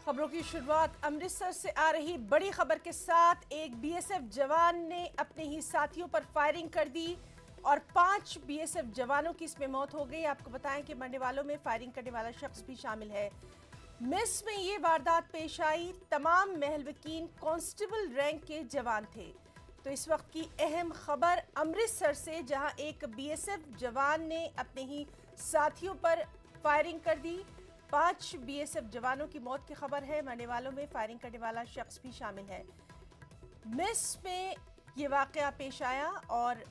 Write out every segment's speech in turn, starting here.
खबरों की शुरुआत अमृतसर से आ रही बड़ी खबर के साथ। एक बीएसएफ जवान ने अपने ही साथियों पर फायरिंग कर दी और 5 बीएसएफ जवानों की इसमें मौत हो गई। आपको बताएं कि मरने वालों में फायरिंग करने वाला शख्स भी शामिल है। मिस में ये वारदात पेश आई। तमाम महलवकीन कांस्टेबल रैंक के जवान थे। तो इस वक्त की अहम खबर अमृतसर से, जहां एक बीएसएफ जवान ने अपने ही साथियों पर फायरिंग कर दी। 5 बीएसएफ जवानों की मौत की खबर है। मरने वालों में फायरिंग करने वाला शख्स भी शामिल है। मिस में ये वाकया पेश आया और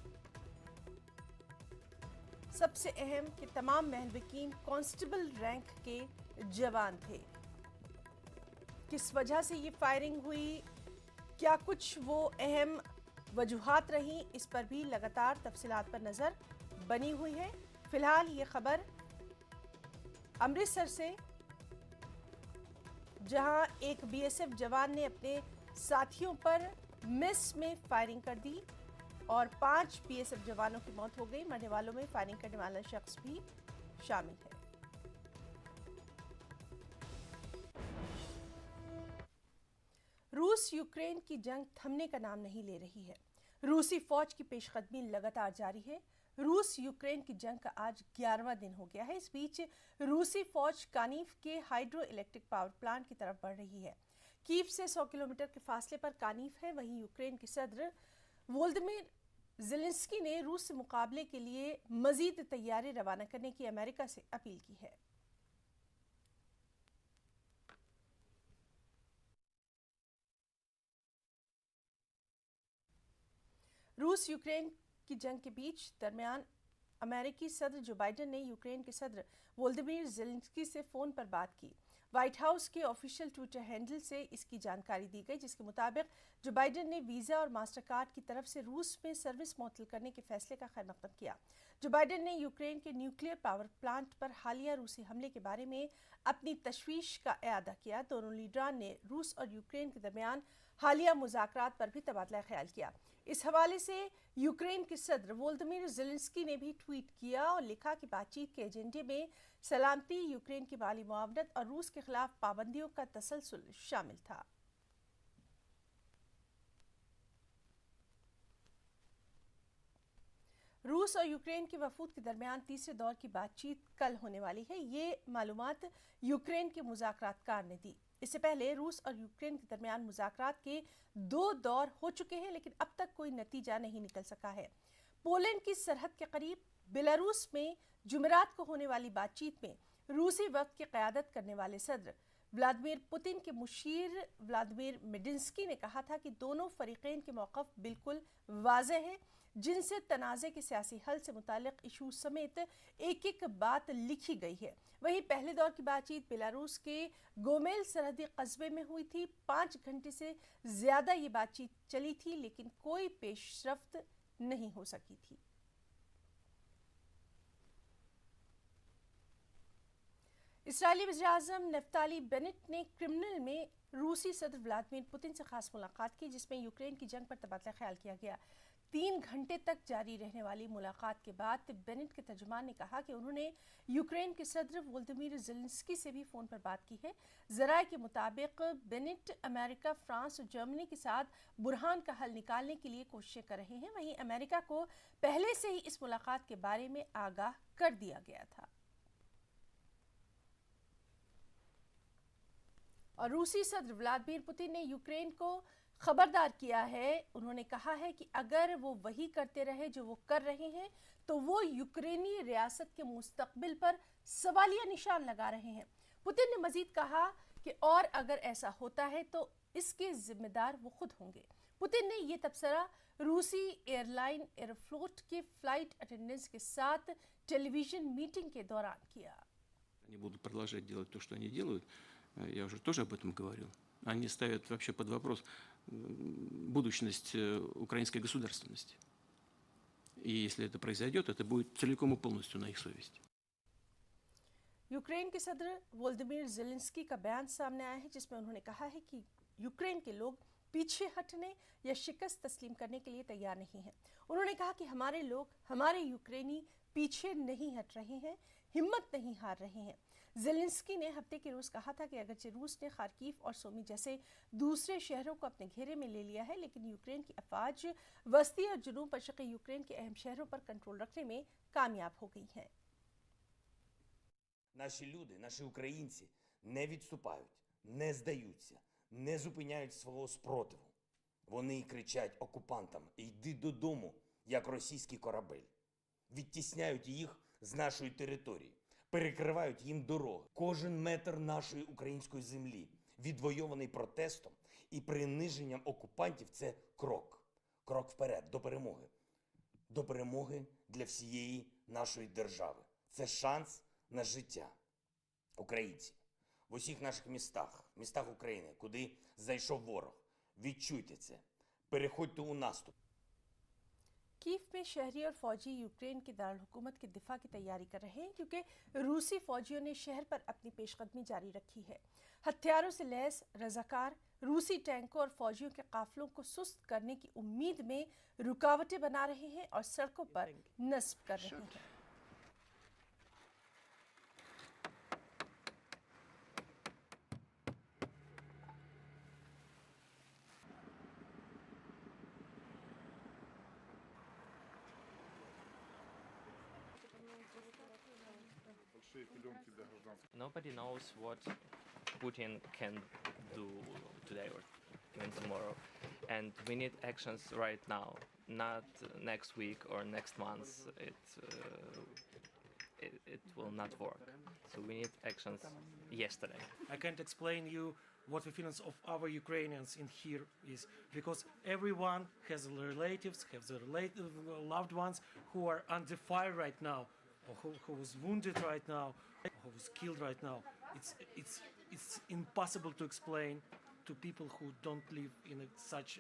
सबसे अहम कि तमाम महलवकीन कांस्टेबल रैंक के जवान थे। किस वजह से ये फायरिंग हुई, क्या कुछ वो अहम वजूहात रही, इस पर भी लगातार तफसीलात पर नजर बनी हुई है। फिलहाल ये खबर अमृतसर से, जहां एक बीएसएफ जवान ने अपने साथियों पर मिस में फायरिंग कर दी और 5 बीएसएफ जवानों की मौत हो गई। मरने वालों में फायरिंग करने वाला शख्स भी शामिल है। रूस यूक्रेन की जंग थमने का नाम नहीं ले रही है। रूसी फौज की पेशकदमी लगातार जारी है। रूस यूक्रेन की जंग का आज 11वां दिन हो गया है। इस बीच रूसी फौज कानीव के हाइड्रो इलेक्ट्रिक पावर प्लांट की तरफ बढ़ रही है। कीव से 100 किलोमीटर के फासले पर कानीव है। वहीं यूक्रेन के सदर वोल्दिमीर ज़ेलेंस्की ने रूस से मुकाबले के लिए मजीद तैयारी रवाना करने की अमेरिका से अपील की है। रूस यूक्रेन की जंग के बीच दरमियान अमेरिकी सदर जो बाइडेन ने यूक्रेन के सदर वोल्दिमीर ज़ेलेंस्की से फोन पर बात की। व्हाइट हाउस के ऑफिशियल ट्विटर हैंडल से इसकी जानकारी दी गई, जिसके मुताबिक जो बाइडेन ने वीज़ा और मास्टर कार्ड की तरफ से रूस में सर्विस मुअत्तल करने के फैसले का खैर मकदम किया। जो बाइडेन ने यूक्रेन के न्यूक्लियर पावर प्लांट पर हालिया रूसी हमले के बारे में अपनी तशवीश का इआदा किया। दोनों लीडरान ने रूस और यूक्रेन के दरमियान हालिया मुज़ाकरात पर भी तबादला ख्याल किया। इस हवाले से यूक्रेन के सदर वोल्दिमीर ज़ेलेंस्की ने भी ट्वीट किया और लिखा कि बातचीत के एजेंडे में सलामती, यूक्रेन की माली मुआवनत और रूस के खिलाफ पाबंदियों का तसलसल शामिल था। रूस और यूक्रेन के वफूद के दरमियान तीसरे दौर की बातचीत कल होने वाली है। ये मालूमात यूक्रेन के मुज़ाकरातकार ने दी। इससे पहले रूस और यूक्रेन के दरमियान मुज़ाकरात के 2 दौर हो चुके हैं, लेकिन अब तक कोई नतीजा नहीं निकल सका है। पोलैंड की सरहद के करीब बेलारूस में जुमेरात को होने वाली बातचीत में रूसी वक्त की क़यादत करने वाले सदर व्लादिमीर पुतिन के मुशीर व्लादिमीर मेडिंस्की ने कहा था कि दोनों फरीक़ैन के मौक़िफ़ बिल्कुल वाज़ेह हैं, जिनसे तनाज़े के सियासी हल से मुताल्लिक़ इशू समेत एक एक बात लिखी गई है। वहीं पहले दौर की बातचीत बेलारूस के गोमेल सरहदी कस्बे में हुई थी। 5 घंटे से ज़्यादा ये बातचीत चली थी, लेकिन कोई पेशरफ्त नहीं हो सकी थी। इस्राएली वज़ीर-ए-आज़म नफ्ताली बेनेट ने क्रेमलिन में रूसी सदर व्लादिमीर पुतिन से खास मुलाकात की, जिसमें यूक्रेन की जंग पर तबादला ख्याल किया गया। 3 घंटे तक जारी रहने वाली मुलाकात के बाद बेनेट के तर्जुमान ने कहा कि उन्होंने यूक्रेन के सदर वोल्दिमीर ज़ेलेंस्की से भी फ़ोन पर बात की है। ज़राए के मुताबिक बेनेट अमेरिका, फ्रांस और जर्मनी के साथ बुरहान का हल निकालने के लिए कोशिशें कर रहे हैं। वहीं अमेरिका को पहले से ही इस मुलाकात के बारे में आगाह कर दिया गया था। और रूसी सदर व्लादिमीर पुतिन ने यूक्रेन को खबरदार किया है। उन्होंने कहा है कि अगर वो वही करते रहे जो वो कर रहे हैं, तो वो यूक्रेनी रियासत के मुस्तकबिल पर सवालिया निशान लगा रहे हैं। पुतिन ने मजीद कहा कि और अगर ऐसा होता है तो इसके जिम्मेदार वो खुद होंगे। पुतिन ने यह तबसरा रूसी एयरलाइन एयरोफ्लोट के फ्लाइट अटेंडेंट्स के साथ टेलीविजन मीटिंग के दौरान किया। Они будут продолжать делать то, что они делают. Я уже тоже об этом говорил. Они ставят вообще под вопрос будущность украинской государственности. И если это произойдет, это будет целиком и полностью на их совести. यूक्रेन के सदर वोल्दिमीर ज़ेलेंस्की का बयान सामने आया है, जिसमें उन्होंने कहा है कि यूक्रेन के लोग पीछे हटने या शिकस्त तस्लीम करने के लिए तैयार नहीं हैं। उन्होंने कहा कि हमारे लोग, हमारे यूक्रेनी पीछे नहीं हट रहे हैं, हिम्मत नहीं हार रहे हैं। ज़ेलेंस्की ने हफ्ते के रोज़ कहा था कि अगरचे रूस ने खार्किव और सोमी जैसे दूसरे शहरों को अपने घेरे में ले लिया है, लेकिन यूक्रेन की अफवाज वस्ती और जुनूब मशरक़ी यूक्रेन के अहम शहरों पर कंट्रोल रखने में कामयाब हो गई हैं। Наші люди, наші українці не відступають, не здаються, не зупиняють свого спротиву. Вони кричать окупантам: «Йди додому, як російський корабель». Відтісняють їх з нашої території, перекривають їм дороги. Кожен метр нашої української землі, відвойований протестом і приниженням окупантів, це крок. Крок вперед, до перемоги. До перемоги для всієї нашої держави. Це шанс на життя. Українці, в усіх наших містах України, куди зайшов ворог, відчуйте це, переходьте у наступ. कीव में शहरी और फौजी यूक्रेन के दारुल-हुकूमत के दिफा की तैयारी कर रहे हैं, क्योंकि रूसी फौजियों ने शहर पर अपनी पेशकदमी जारी रखी है। हथियारों से लैस रजाकार रूसी टैंकों और फौजियों के काफिलों को सुस्त करने की उम्मीद में रुकावटें बना रहे हैं और सड़कों पर नस्ब कर रहे हैं। Nobody knows what Putin can do today or even tomorrow, and we need actions right now, not next week or next month. It will not work. So we need actions yesterday. I can't explain you what the feelings of our Ukrainians in here is, because everyone has relatives, have their loved ones who are under fire right now, or who was wounded right now, who was killed right now. It's impossible to explain to people who don't live in such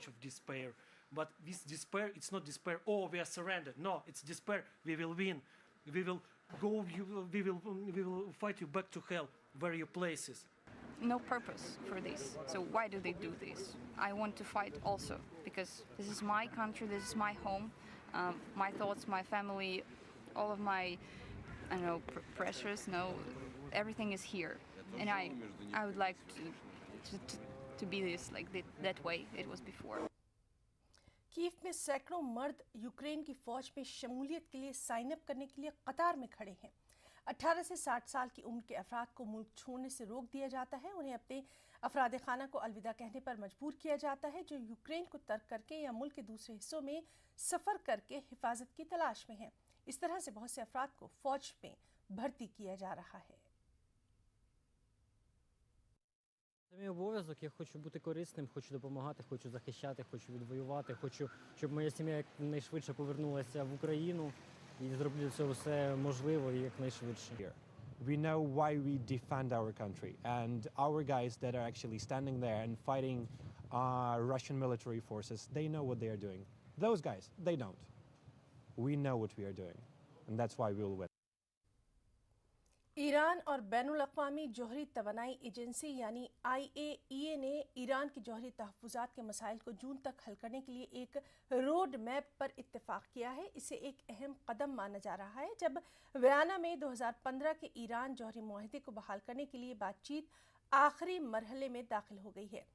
of despair. But this despair, it's not despair, oh, we are surrendered. No, it's despair, we will win. We will go, we will fight you back to hell, where your place is. No purpose for this. So why do they do this? I want to fight also, because this is my country, this is my home, my thoughts, my family, all of my, I don't know, pressures, everything is here. And I would like to be this, like that way it was before. Kyiv में सैकड़ों मर्द Ukraine की फौज में शमूलियत के लिए sign up करने के लिए कतार में खड़े हैं। 18 से 60 साल की उम्र के अफराद को मुल्क छोड़ने से रोक दिया जाता है। उन्हें अपने अफराद खाना को अलविदा कहने पर मजबूर किया जाता है, जो यूक्रेन को तर्क करके या मुल्क के दूसरे हिस्सों में सफ़र करके हिफाजत की तलाश में हैं। इस तरह से बहुत से अफराद को फौज में भर्ती किया जा रहा है। Це мій обов'язок, я хочу бути корисним, хочу допомагати, хочу захищати, хочу відвоювати, хочу, щоб моя сім'я якнайшвидше повернулася в Україну і зроблю це все можливо і якнайшвидше. We know why we defend our country, and our guys that are actually standing there and fighting Russian military forces, they know what they are doing. Those guys, they don't. We know what we are doing, and that's why we will win. Iran और बैनुल-अक़वामी जोहरी तवानाई agency यानी IAEA ने Iran की जोहरी तहफ़्फ़ुज़ात के मसाइल को जून तक हल करने के लिए एक रोड मैप पर इत्तेफाक किया है। इसे एक अहम कदम माना जा रहा है, जब वियना में 2015 के ईरान जोहरी मुआहदे को बहाल करने के लिए बातचीत आखिरी मरहले में दाखिल हो गई है।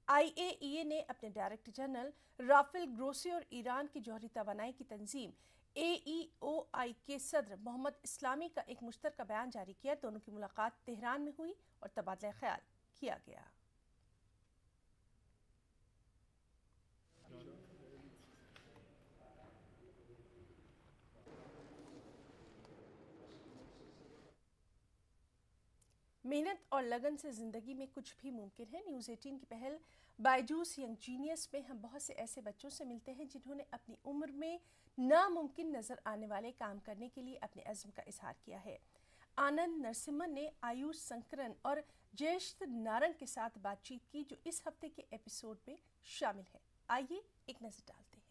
IAEA ने अपने डायरेक्टर जनरल राफेल ग्रोसी और ईरान की जोहरी तवानाई की तंजीम AEOI के सदर मोहम्मद इस्लामी का एक मुश्तरका बयान जारी किया। दोनों की मुलाकात तेहरान में हुई और तबादला ख्याल किया गया। मेहनत और लगन से ज़िंदगी में कुछ भी मुमकिन है। न्यूज़ 18 की पहल बायजूस यंग जीनियस में हम बहुत से ऐसे बच्चों से मिलते हैं जिन्होंने अपनी उम्र में नामुमकिन नज़र आने वाले काम करने के लिए अपने अज़्म का इजहार किया है। आनंद नरसिम्हन ने आयुष संकरन और जयेश नारंग के साथ बातचीत की, जो इस हफ्ते के एपिसोड में शामिल है। आइए एक नज़र डालते हैं।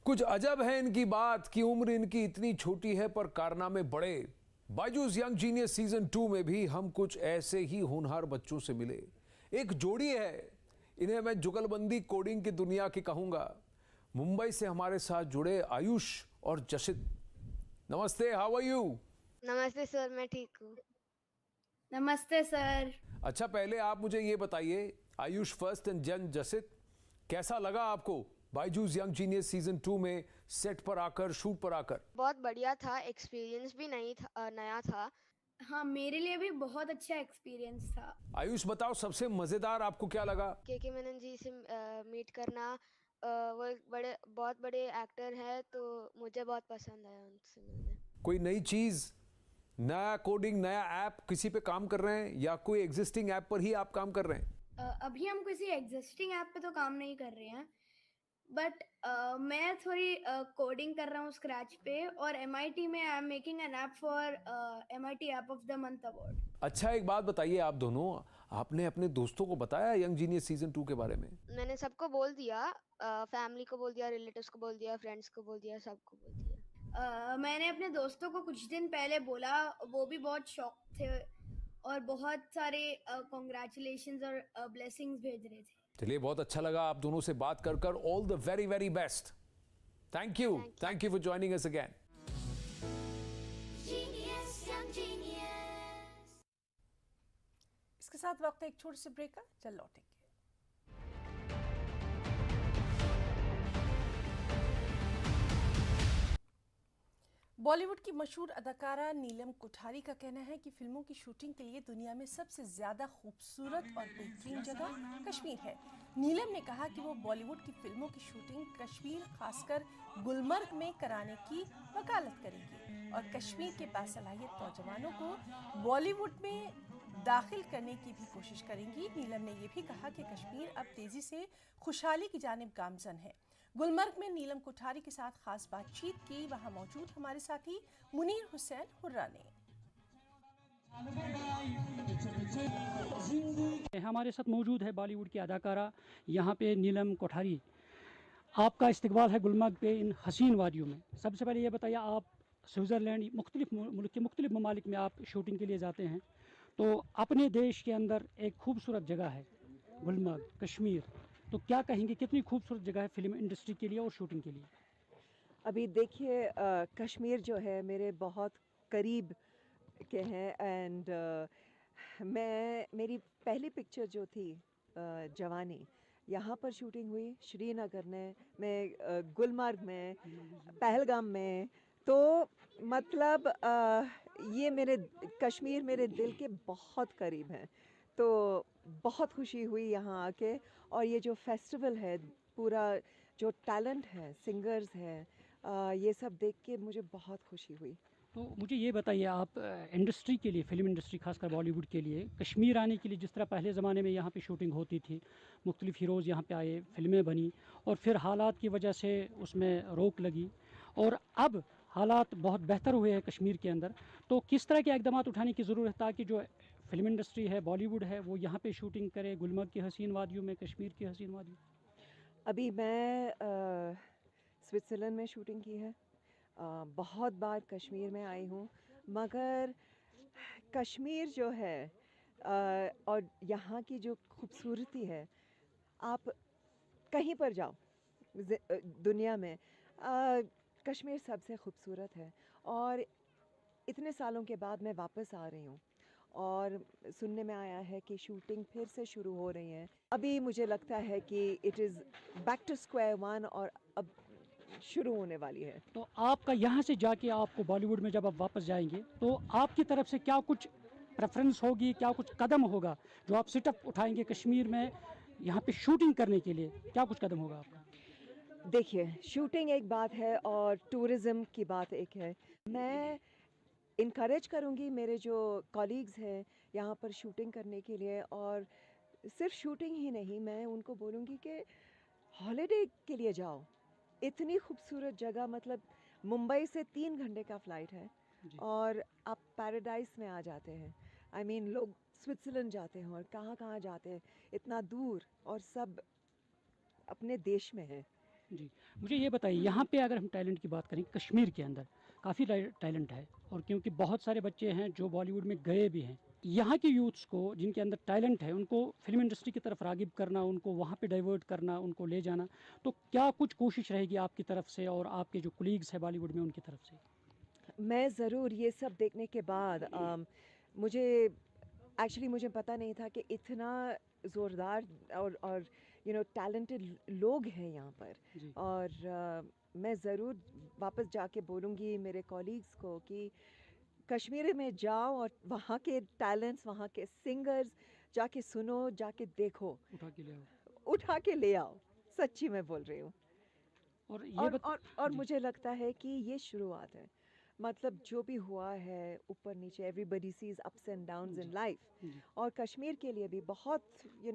कुछ अजब है इनकी बात कि उम्र इनकी इतनी छोटी है पर कारनामे बड़े। बायजूस यंग जीनियस सीजन 2 में भी हम कुछ ऐसे ही होनहार बच्चों से मिले। एक जोड़ी है, इन्हें मैं जुगलबंदी कोडिंग की दुनिया की कहूंगा। मुंबई से हमारे साथ जुड़े आयुष और जशित। नमस्ते, हाउ आर यू? नमस्ते सर, मैं ठीक हूँ। नमस्ते सर। अच्छा, पहले आप मुझे ये बताइए, आयुष फर्स्ट एंड जन जसित, कैसा लगा आपको बायजूस यंग जीनियस सीजन 2 में सेट पर आकर, शूट पर आकर? बहुत बढ़िया था, एक्सपीरियंस भी नहीं था, नया था। हाँ, मेरे लिए भी बहुत अच्छा एक्सपीरियंस था। आयुष बताओ, सबसे मजेदार आपको क्या लगा? के मेनन जी से मीट करना, वो बहुत बड़े एक्टर है, तो मुझे बहुत पसंद आया उनसे मिलने। कोई नई चीज, नया कोडिंग, नया ऐप किसी पे काम कर रहे हैं या कोई एग्जिस्टिंग ऐप पर ही आप काम कर रहे हैं? अभी हम किसी एग्जिस्टिंग ऐप पे तो काम नहीं कर रहे हैं, बट मैं थोड़ी कोडिंग कर रहा हूँ स्क्रैच पे, और MIT में I am making an app for MIT app of the month award. अच्छा, एक बात बताइए, आप दोनों, आपने अपने दोस्तों को बताया यंग जीनियस सीजन 2 के बारे में? मैंने सबको बोल दिया, फैमिली को बोल दिया, रिलेटिव्स को बोल दिया, फ्रेंड्स को बोल दिया, सबको बोल दिया। मैंने अपने दोस्तों को कुछ दिन पहले बोला, वो भी बहुत शॉक थे और बहुत सारे कॉन्ग्रेचुलेशंस और ब्लेसिंग्स भेज रहे थे। चलिए, बहुत अच्छा लगा आप दोनों से बात कर। All the very very best. Thank you for joining us again. इसके साथ वक्त है एक छोटे से ब्रेक का, चल लौटेंगे। बॉलीवुड की मशहूर अदाकारा नीलम कोठारी का कहना है कि फिल्मों की शूटिंग के लिए दुनिया में सबसे ज्यादा खूबसूरत और बेहतरीन जगह कश्मीर है। नीलम ने कहा कि वो बॉलीवुड की फिल्मों की शूटिंग कश्मीर, खासकर गुलमर्ग में कराने की वकालत करेंगी और कश्मीर के बासलाहियत नौजवानों को बॉलीवुड में दाखिल करने की भी कोशिश करेंगी। नीलम ने यह भी कहा कि कश्मीर अब तेजी से खुशहाली की जानिब गामजन है। गुलमर्ग में नीलम कोठारी के साथ खास बातचीत की, वहां मौजूद हमारे साथी मुनीर हुसैन हुर्रा ने। हमारे साथ मौजूद है बॉलीवुड की अदाकारा यहाँ पे नीलम कोठारी। आपका इस्तकबाल है गुलमर्ग पे इन हसीन वादियों में। सबसे पहले ये बताइए, आप स्विट्ज़रलैंड, मुख्तलिफ मुल्क के मुख्तलिफ ममालिक में आप शूटिंग के लिए जाते हैं, तो अपने देश के अंदर एक खूबसूरत जगह है गुलमर्ग, कश्मीर, तो क्या कहेंगे कितनी खूबसूरत जगह है फिल्म इंडस्ट्री के लिए और शूटिंग के लिए? अभी देखिए, कश्मीर जो है मेरे बहुत करीब के हैं, एंड मेरी पहली पिक्चर जो थी जवानी, यहाँ पर शूटिंग हुई, श्रीनगर में गुलमर्ग में, पहलगाम में। तो मतलब ये मेरे कश्मीर मेरे दिल के बहुत करीब हैं, तो बहुत खुशी हुई यहाँ आके। और ये जो फेस्टिवल है, पूरा जो टैलेंट है, सिंगर्स हैं, ये सब देख के मुझे बहुत खुशी हुई। तो मुझे ये बताइए, आप इंडस्ट्री के लिए, फिल्म इंडस्ट्री खासकर बॉलीवुड के लिए कश्मीर आने के लिए, जिस तरह पहले ज़माने में यहाँ पे शूटिंग होती थी, मुख्तलिफ हीरोज़ यहाँ पे आए, फिल्में बनी, और फिर हालात की वजह से उसमें रोक लगी, और अब हालात बहुत बेहतर हुए हैं कश्मीर के अंदर, तो किस तरह के इक़दाम उठाने की ज़रूरत है ताकि जो फिल्म इंडस्ट्री है, बॉलीवुड है, वो यहाँ पे शूटिंग करे, गुलमर्ग की हसीन वादियों में, कश्मीर की हसीन वादियों? अभी मैं स्विट्ज़रलैंड में शूटिंग की है, बहुत बार कश्मीर में आई हूँ, मगर कश्मीर जो है और यहाँ की जो खूबसूरती है, आप कहीं पर जाओ दुनिया में, कश्मीर सबसे खूबसूरत है। और इतने सालों के बाद मैं वापस आ रही हूँ और सुनने में आया है कि शूटिंग फिर से शुरू हो रही है। अभी मुझे लगता है कि it is back to square one और अब शुरू होने वाली है। तो आपका यहाँ से जाके आपको बॉलीवुड में जब आप वापस जाएंगे, तो आपकी तरफ से क्या कुछ प्रेफरेंस होगी, क्या कुछ कदम होगा जो आप सेटअप उठाएंगे कश्मीर में यहाँ पे शूटिंग करने के लिए? क्या कुछ कदम होगा आपका? देखिए, शूटिंग एक बात है और टूरिज़्म की बात एक है। मैं इनकरेज करूँगी मेरे जो कॉलीग्स हैं यहाँ पर शूटिंग करने के लिए, और सिर्फ शूटिंग ही नहीं, मैं उनको बोलूँगी कि हॉलिडे के लिए जाओ। इतनी खूबसूरत जगह, मतलब मुंबई से 3 घंटे का फ़्लाइट है और आप पैराडाइस में आ जाते हैं। आई मीन, लोग स्विट्ज़रलैंड जाते हैं और कहाँ कहाँ जाते हैं, इतना दूर, और सब अपने देश में है। जी, मुझे ये बताइए, यहाँ पे अगर हम टैलेंट की बात करें, कश्मीर के अंदर काफ़ी टैलेंट है, और क्योंकि बहुत सारे बच्चे हैं जो बॉलीवुड में गए भी हैं, यहाँ के यूथ्स को जिनके अंदर टैलेंट है उनको फिल्म इंडस्ट्री की तरफ रागिब करना, उनको वहाँ पे डाइवर्ट करना, उनको ले जाना, तो क्या कुछ कोशिश रहेगी आपकी तरफ से और आपके जो कोलीग्स हैं बॉलीवुड में उनकी तरफ से? मैं ज़रूर ये सब देखने के बाद मुझे एक्चुअली मुझे पता नहीं था कि इतना ज़ोरदार और टैलेंटेड लोग हैं यहाँ पर। और मैं ज़रूर वापस जाके बोलूँगी मेरे कॉलीग्स को कि कश्मीर में जाओ और वहाँ के टैलेंट्स, वहाँ के सिंगर्स जाके सुनो, जाके देखो, उठा के ले आओ। सच्ची मैं बोल रही हूँ। और मुझे लगता है कि ये शुरुआत है। मतलब जो भी हुआ है ऊपर नीचे, everybody sees ups and downs in life, और कश्मीर के लिए भी बहुत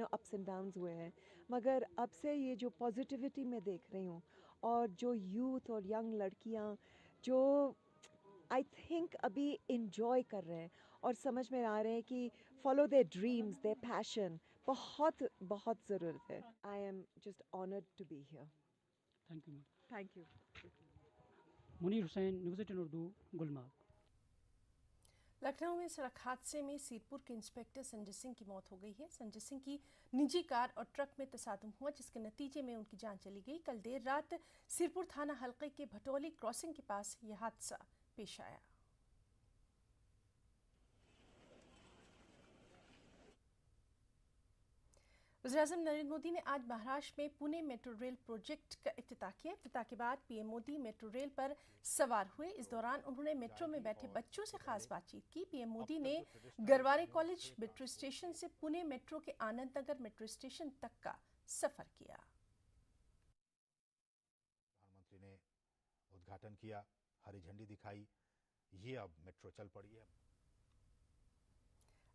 अप्स एंड डाउन्स हुए हैं, मगर अब से ये जो पॉजिटिविटी मैं देख रही हूँ और जो यूथ और यंग लड़कियाँ जो आई थिंक अभी इंजॉय कर रहे हैं और समझ में आ रहे हैं कि follow their dreams, their passion, बहुत बहुत ज़रूरत है। I am just honoured to be here. Thank you. Thank you. Munir Hussain, news 18 Urdu, Gulmarg. Lucknow में सड़क हादसे में सीरपुर के इंस्पेक्टर संजय सिंह की मौत हो गई है। संजय सिंह की निजी कार और ट्रक में तसादुम हुआ, जिसके नतीजे में उनकी जान चली गई। कल देर रात सीरपुर थाना हल्के के भटोली क्रॉसिंग के पास यह हादसा पेश आया। वज़ीर-ए-आज़म नरेंद्र मोदी ने आज महाराष्ट्र में पुणे मेट्रो रेल प्रोजेक्ट का इफ्तिताह किया। इफ्तिताह के बाद पीएम मोदी मेट्रो रेल पर सवार हुए। इस दौरान उन्होंने मेट्रो में बैठे बच्चों से खास बातचीत की। पीएम मोदी ने गरवारे कॉलेज मेट्रो स्टेशन से पुणे मेट्रो के आनंद नगर मेट्रो स्टेशन तक का सफर किया। प्रधानमंत्री ने उद्घाटन किया, हरी झंडी दिखाई, ये अब मेट्रो चल पड़ी है।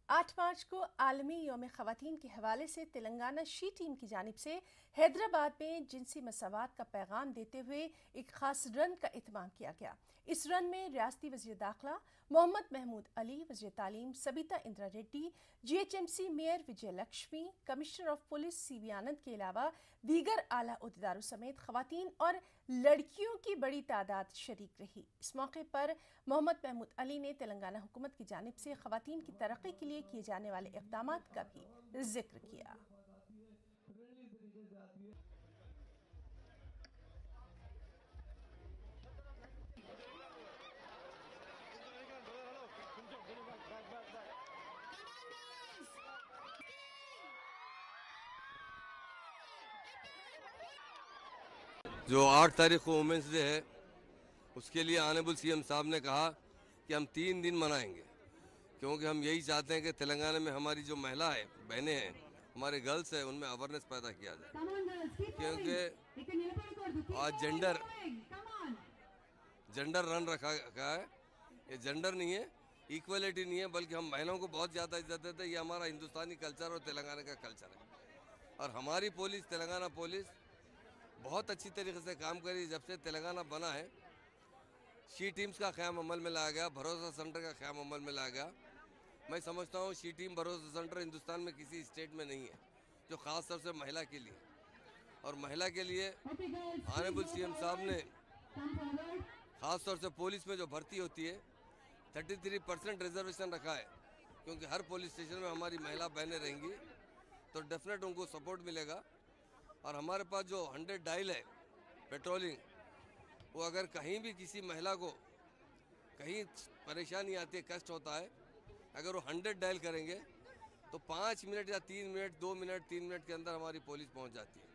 8 मार्च को आलमी यौम ख़वातीन के हवाले से तेलंगाना शी टीम की जानिब से हैदराबाद में जिनसी मसावात का पैगाम देते हुए एक खास रन का इत्माम किया गया। इस रन में रियासती वज़ीर दाखिला मोहम्मद महमूद अली, वज़ीर तालीम Sabita Indira Reddy, GHMC mayor Vijay Lakshmi, commissioner of police CB आनंद के अलावा दीगर आला उहदेदारों समेत ख़वातीन और लड़कियों की बड़ी तादाद शरीक रही। इस मौके पर मोहम्मद महमूद अली ने तेलंगाना हुकूमत की जानिब से ख़वातीन की तरक्की के लिए किए जाने वाले इक़दामात का भी जिक्र किया। जो 8 तारीख को वुमेंस डे है, उसके लिए ऑनरेबल CM साहब ने कहा कि हम 3 दिन मनाएंगे, क्योंकि हम यही चाहते हैं कि तेलंगाना में हमारी जो महिला है, बहनें हैं, हमारे गर्ल्स हैं, उनमें अवेयरनेस पैदा किया जाए। क्योंकि आज जेंडर रन रखा गया है। ये जेंडर नहीं है, इक्वलिटी नहीं है, बल्कि हम महिलाओं को बहुत ज़्यादा इज्जत देते हैं। ये हमारा हिंदुस्तानी कल्चर और तेलंगाना का कल्चर है। और हमारी पुलिस, तेलंगाना पुलिस बहुत अच्छी तरीके से काम करी। जब से तेलंगाना बना है, शी टीम्स का क़याम अमल में लाया गया, भरोसा सेंटर का क़याम अमल में लाया गया। मैं समझता हूँ शी टीम भरोसा सेंटर हिंदुस्तान में किसी स्टेट में नहीं है, जो ख़ास तौर से महिला के लिए। और महिला के लिए ऑनरेबल CM साहब ने ख़ास तौर से पुलिस में जो भर्ती होती है 33% रिजर्वेशन रखा है, क्योंकि हर पुलिस स्टेशन में हमारी महिला बहनें रहेंगी, तो डेफिनेट उनको सपोर्ट मिलेगा। और हमारे पास जो 100 डायल है पेट्रोलिंग, वो अगर कहीं भी किसी महिला को कहीं परेशानी आती है, कष्ट होता है, अगर वो 100 डायल करेंगे तो 5 मिनट या 3 मिनट, 2 मिनट, 3 मिनट के अंदर हमारी पुलिस पहुंच जाती है।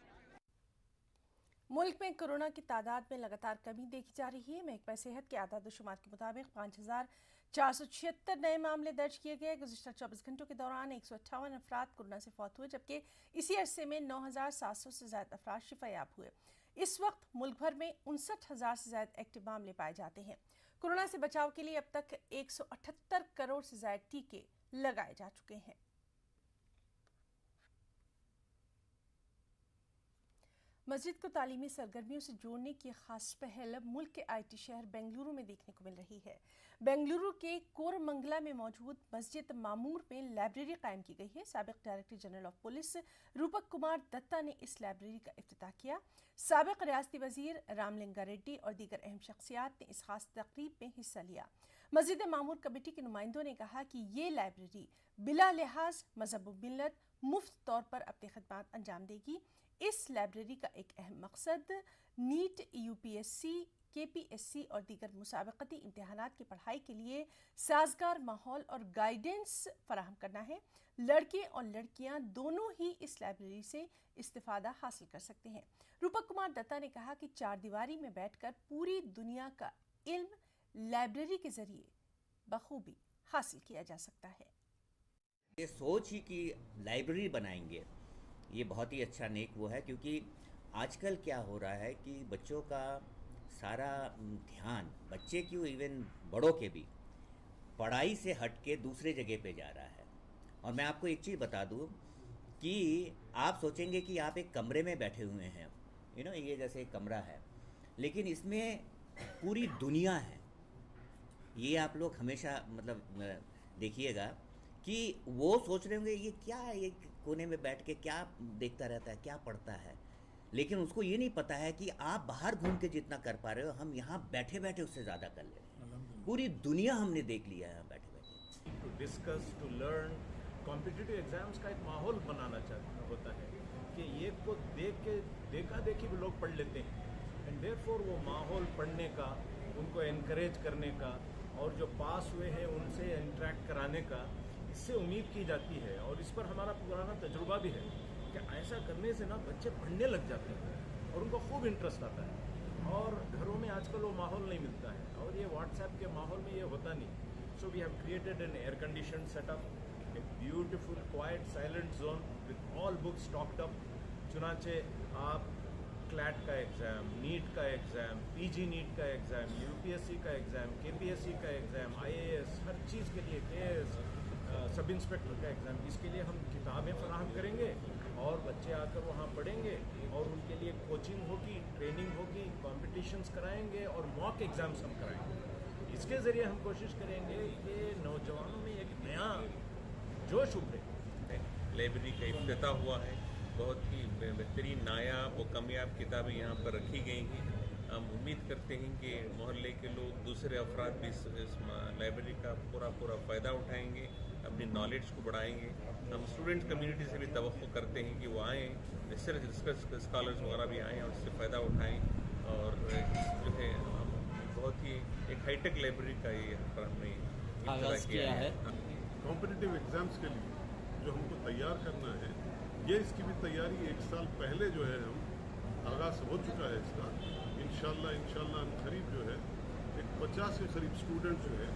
मुल्क में कोरोना की तादाद में लगातार कमी देखी जा रही है। महकमा सेहत के आदाद शुमार के मुताबिक 5476 नए मामले दर्ज किए गए। गुज़िश्ता 24 घंटों के दौरान 158 अफराद कोरोना से फौत हुए, जबकि इसी अरसे में 9700 से ज़्यादा अफराद शिफायाब हुए। इस वक्त मुल्क भर में 59,000 से ज़्यादा एक्टिव मामले पाए जाते हैं। कोरोना से बचाव के लिए अब तक 178 करोड़ से ज़्यादा टीके लगाए जा चुके हैं। मस्जिद को तालीमी सरगर्मियों से जोड़ने की खास पहल मुल्क के आईटी शहर बेंगलुरु में देखने को मिल रही है। बेंगलुरु के कोरमंगला में मौजूद मस्जिद मामूर में लाइब्रेरी कायम की गई है। साबिक डायरेक्टर जनरल ऑफ पुलिस रूपक कुमार दत्ता ने इस लाइब्रेरी का इफ्तिताह किया। साबिक रियासती वजीर रामलिंगा रेड्डी और दीगर अहम शख्सियात ने इस खास तकरीब में हिस्सा लिया। मस्जिद मामूर कमेटी के नुमाइंदों ने कहा कि ये लाइब्रेरी बिला लिहाज मजहब व मिल्लत मुफ्त तौर पर अपनी खिदमत अंजाम देगी। इस लाइब्रेरी का एक अहम मकसद नीट, यूपीएससी, केपीएससी और दीगर मुसाबकती इम्तिहानात की पढ़ाई के लिए साजगार माहौल और गाइडेंस फराहम करना है। लड़के और लड़कियां दोनों ही इस लाइब्रेरी से इस्तिफादा हासिल कर सकते हैं। रूपक कुमार दत्ता ने कहा कि चार दीवारी में बैठकर पूरी दुनिया का इल्म लाइब्रेरी के जरिए बखूबी हासिल किया जा सकता है। ये सोच ही कि लाइब्रेरी बनाएंगे, ये बहुत ही अच्छा नेक वो है, क्योंकि आजकल क्या हो रहा है कि बच्चों का सारा ध्यान, बच्चे क्यों इवन बड़ों के भी, पढ़ाई से हट के दूसरे जगह पे जा रहा है। और मैं आपको एक चीज़ बता दूं कि आप सोचेंगे कि आप एक कमरे में बैठे हुए हैं, ये जैसे एक कमरा है, लेकिन इसमें पूरी दुनिया है। ये आप लोग हमेशा देखिएगा कि वो सोच रहे होंगे ये क्या है, ये कोने में बैठ के क्या देखता रहता है, क्या पढ़ता है, लेकिन उसको ये नहीं पता है कि आप बाहर घूम के जितना कर पा रहे हो, हम यहाँ बैठे बैठे उससे ज़्यादा कर ले रहे हैं। पूरी दुनिया हमने देख लिया है यहाँ बैठे बैठे। To discuss, to learn, competitive exams का एक माहौल बनाना चाहता होता है कि ये को देख के देखा देखी भी लोग पढ़ लेते हैं, एंड देयरफॉर वो माहौल पढ़ने का, उनको एनकरेज करने का और जो पास हुए हैं उनसे इंटरेक्ट कराने का, इससे उम्मीद की जाती है। और इस पर हमारा पुराना तजुर्बा भी है कि ऐसा करने से ना बच्चे पढ़ने लग जाते हैं और उनको खूब इंटरेस्ट आता है। और घरों में आजकल वो माहौल नहीं मिलता है, और ये व्हाट्सएप के माहौल में ये होता नहीं। So we have created an air condition setup, a beautiful quite silent zone with all books stocked up. चुनाचे आप क्लैट का एग्ज़ाम, नीट का एग्ज़ाम, पीजी नीट का एग्ज़ाम, यूपीएससी का एग्ज़ाम, केपीएससी का एग्ज़ाम, आईएएस, हर चीज़ के लिए, केएस, सब इंस्पेक्टर का एग्ज़ाम, इसके लिए हम किताबें फराहम करेंगे और बच्चे आकर वहाँ पढ़ेंगे और उनके लिए कोचिंग होगी, ट्रेनिंग होगी, कॉम्पिटिशन्स कराएंगे और मॉक एग्ज़ाम्स हम कराएंगे। इसके ज़रिए हम कोशिश करेंगे कि नौजवानों में एक नया जोश उभरे। लाइब्रेरी का इफ्तिताह हुआ है, बहुत ही बेहतरीन, नायाब और कामयाब किताबें यहाँ पर रखी गई हैं। हम उम्मीद करते हैं कि मोहल्ले के लोग, दूसरे अफराद भी इस लाइब्रेरी का पूरा फ़ायदा उठाएंगे, अपनी नॉलेज को बढ़ाएंगे। हम स्टूडेंट कम्युनिटी से भी तवक्को करते हैं कि वो आएँ, रिसर्च स्कॉलर्स वगैरह भी आएँ और इससे फ़ायदा उठाएँ। और जो है हम बहुत ही एक हाईटेक लाइब्रेरी का ये हमने आगाज़ किया है। कॉम्पिटिटिव एग्ज़ाम्स के लिए जो हमको तैयार करना है, ये इसकी भी तैयारी एक साल पहले जो है हम आगाज़ हो चुका है इसका। इंशाल्लाह करीब जो है एक 50 के करीब स्टूडेंट जो है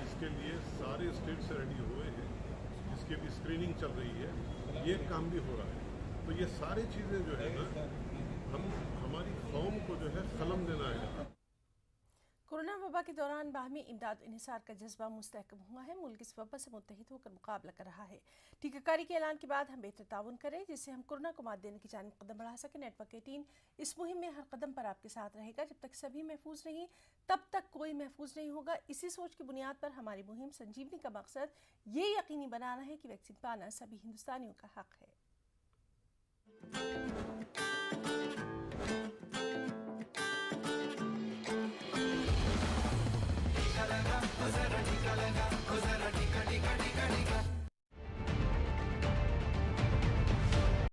इसके लिए सारे स्टेट से रेडी हुए हैं, जिसके भी स्क्रीनिंग चल रही है, ये काम भी हो रहा है। तो ये सारी चीज़ें जो है ना, हमारी कौम को जो है कलम देना है। कोरोना वबा के दौरान बाहमी इमदाद इन्हिसार का जज्बा मुस्तहकम हुआ है। मुल्क इस वबा से मुत्तहिद होकर मुकाबला कर रहा है। टीकाकारी के ऐलान के बाद हम बेहतर ताउन करें, जिससे हम कोरोना को मात देने की जानिब कदम बढ़ा सकें। नेटवर्क 18 इस मुहिम में हर कदम पर आपके साथ रहेगा। जब तक सभी महफूज नहीं, तब तक कोई महफूज नहीं होगा। इसी सोच की बुनियाद पर हमारी मुहिम संजीवनी का मकसद ये यकीनी बनाना है कि वैक्सीन पाना सभी हिंदुस्तानियों का हक है।